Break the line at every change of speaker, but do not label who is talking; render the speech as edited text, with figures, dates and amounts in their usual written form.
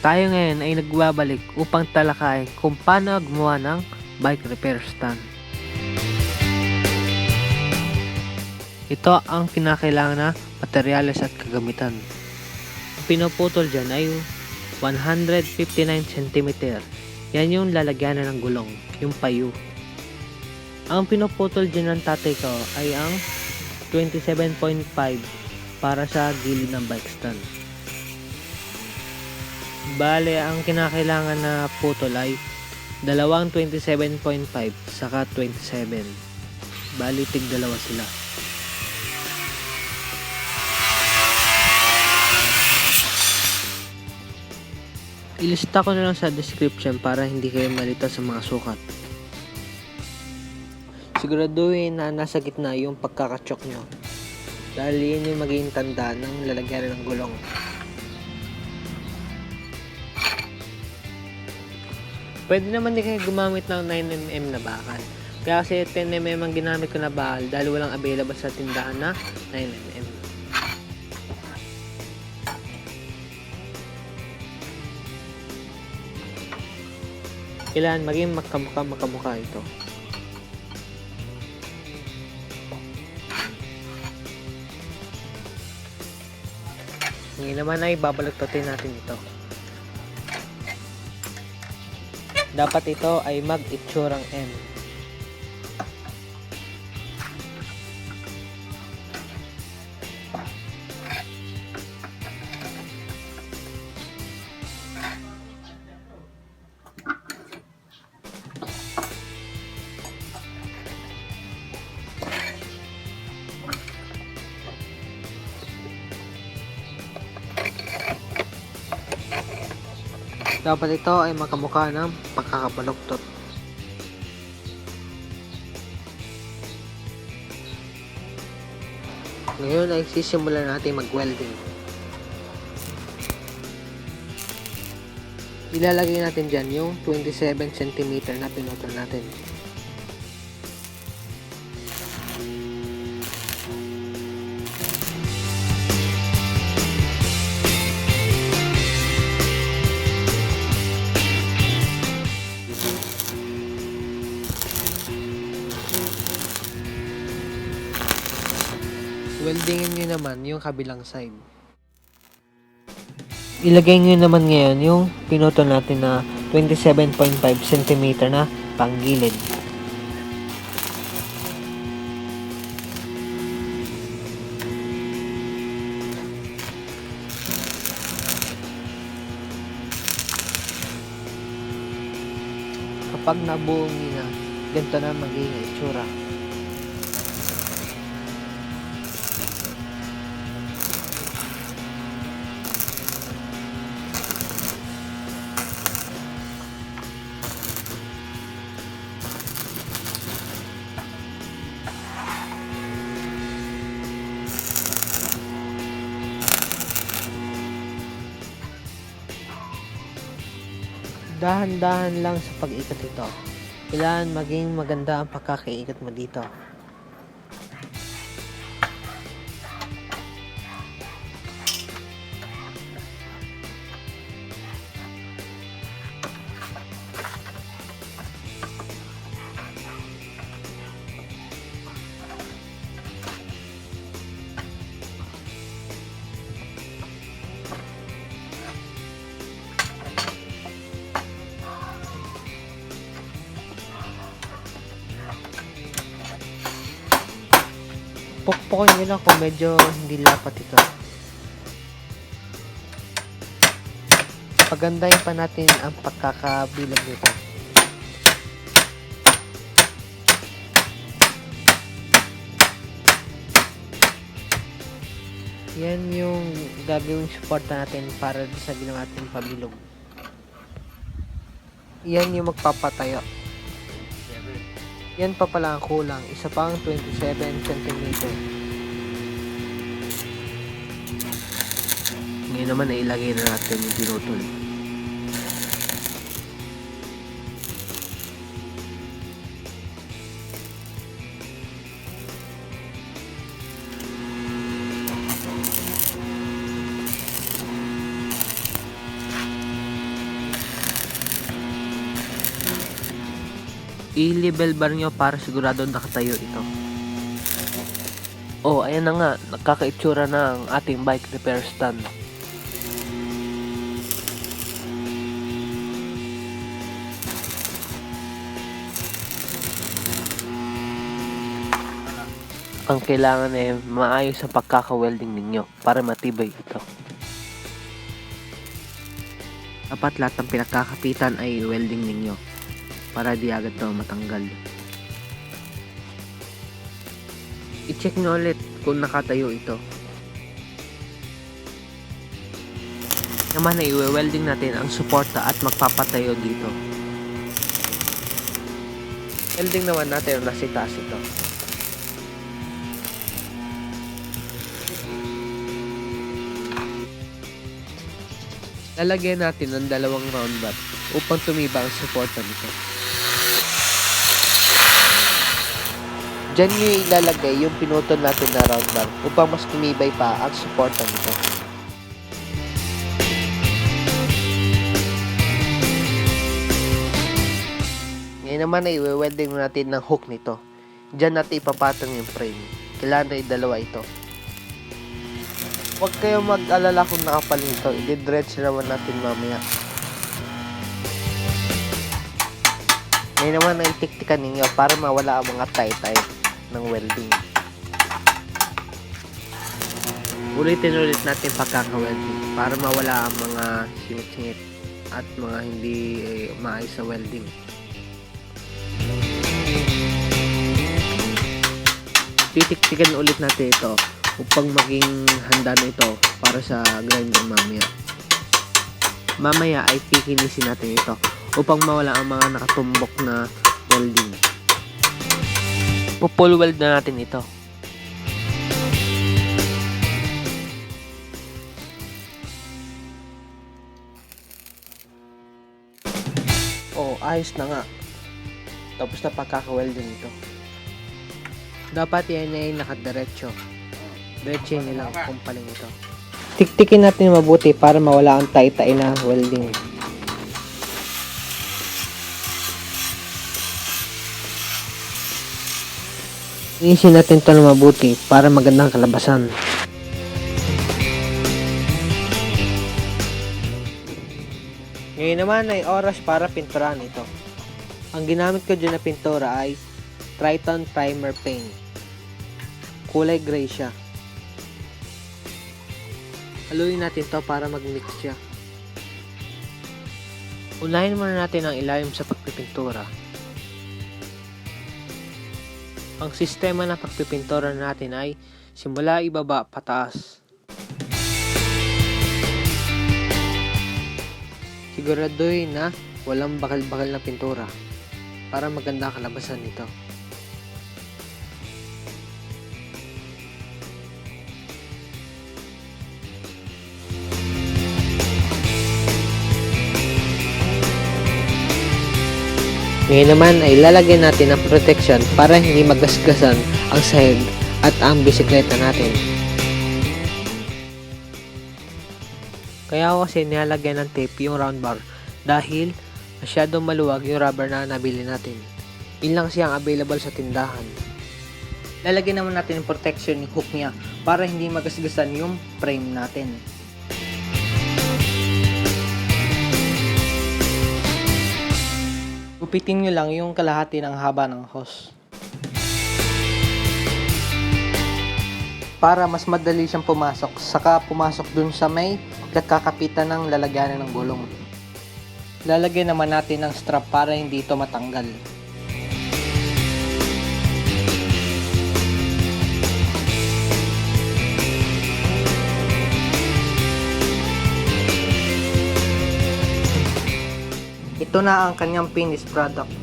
Tayo ngayon ay nagbabalik upang talakay kung paano gumawa ng bike repair stand. Ito ang kinakailangan na materyales at kagamitan. Ang pinuputol dyan ay 159 cm. Yan yung lalagyanan ng gulong, yung payo. Ang pinuputol dyan ng tatay ko ay ang 27.5 para sa gilid ng bike stand. Bale, ang kinakailangan na putol ay dalawang 27.5 saka 27. Bali, tig dalawa sila. Ilista ko na lang sa description para hindi kayo malito sa mga sukat. Siguraduhin na nasa gitna yung pagkakatsok nyo. Dahil yun yung magiging tanda ng lalagyan ng gulong. Pwede naman din kayo gumamit ng 9mm na bakal. Kaya kasi 10mm ang ginamit ko na bakal dahil walang available sa tindahan na 9mm. Kailangan maging makamukha ito. Ngayon naman ay babalagtotin natin ito. Dapat ito ay mag-itsurang M. Dapat ito ay makamukha ng pagkakabaluktot. Ngayon ay sisimulan natin mag-welding. Ilalagay natin dyan yung 27 cm na pinutol natin. Weldingin nyo naman yung kabilang side. Ilagay nyo naman ngayon yung pinutol natin na 27.5 cm na panggilid. Kapag nabuo nyo na, ganito na magiging itsura. Dahan-dahan lang sa pag-ikot ito. Kailangan maging maganda ang pagkakaiikot mo dito. Pukpukin nyo lang kung medyo hindi lapat ito. Pagandahin pa natin ang pagkakabilog nito. Yan yung gagawing support natin para sa ginawa natin pabilog. Yan yung magpapatayo. Yan pa pala ang kulang, isa pang 27 cm. Ngayon naman ay ilagay na natin yung pinutol. I-level bar nyo para sigurado nakatayo ito. Oh, ayan na nga, nakakaitsura na ang ating bike repair stand. Ang kailangan ay maayos ang pagkaka-welding ninyo para matibay ito. Dapat lahat ng pinagkakapitan ay welding ninyo para di agad ito matanggal. I-check nyo ulit kung nakatayo ito. Naman ay i-welding natin ang suporta at magpapatayo dito. Welding naman natin ang nasa itaas ito. Lalagyan natin ng dalawang round bar upang tumiba ang suporta nito. Diyan nyo ilalagay yung pinutol natin na round bar upang mas tumibay pa ang suporta nito. Ngayon naman ay i-welding natin ng hook nito. Diyan natin ipapatong yung frame. Kailangan ay dalawa ito. Huwag kayong mag-alala kung nakapal nito. I-dredge naman natin mamaya. Ngayon naman ay tiktikan ninyo para mawala ang mga tie-tie ng welding. Ulit natin pagkaka-welding para mawala ang mga singit-singit at mga hindi maayos sa welding. Titiktikan ulit natin ito upang maging handa na ito para sa grinder mamaya. Mamaya ay kikinisin natin ito upang mawala ang mga nakatumbok na welding. Full weld na natin ito. Oh, ayos na nga. Tapos na pagkaka-welding ito. Dapat yan ay nakadiretso. Diretso nila kung paling ito. Tiktikin natin mabuti para mawala ang tay-tay na welding. Inisin natin ito na mabuti para magandang kalabasan. Ngayon naman ay oras para pinturahan ito. Ang ginamit ko dyan na pintura ay Triton Primer Paint. Kulay gray siya. Haluin natin to para mag-mix siya. Unahin muna natin ang ilalim sa pagpipintura. Ang sistema ng pagpipintura natin ay simula ibaba pataas. Siguraduhin na walang bakal-bakal na pintura para maganda kalabasan nito. Ngayon naman ay lalagyan natin ng protection para hindi magasgasan ang sahig at ang bisikleta natin. Kaya ako kasi nilalagyan ng tape yung round bar dahil masyadong maluwag yung rubber na nabili natin. Yun lang siyang available sa tindahan. Lalagyan naman natin ng protection yung hook niya para hindi magasgasan yung frame natin. Gupitin nyo lang yung kalahati ng haba ng hose. Para mas madali siyang pumasok, saka pumasok dun sa may kakakapitan ng lalagyanan ng gulong. Lalagyan naman natin ng strap para hindi ito matanggal. Ito na ang kanyang finished product.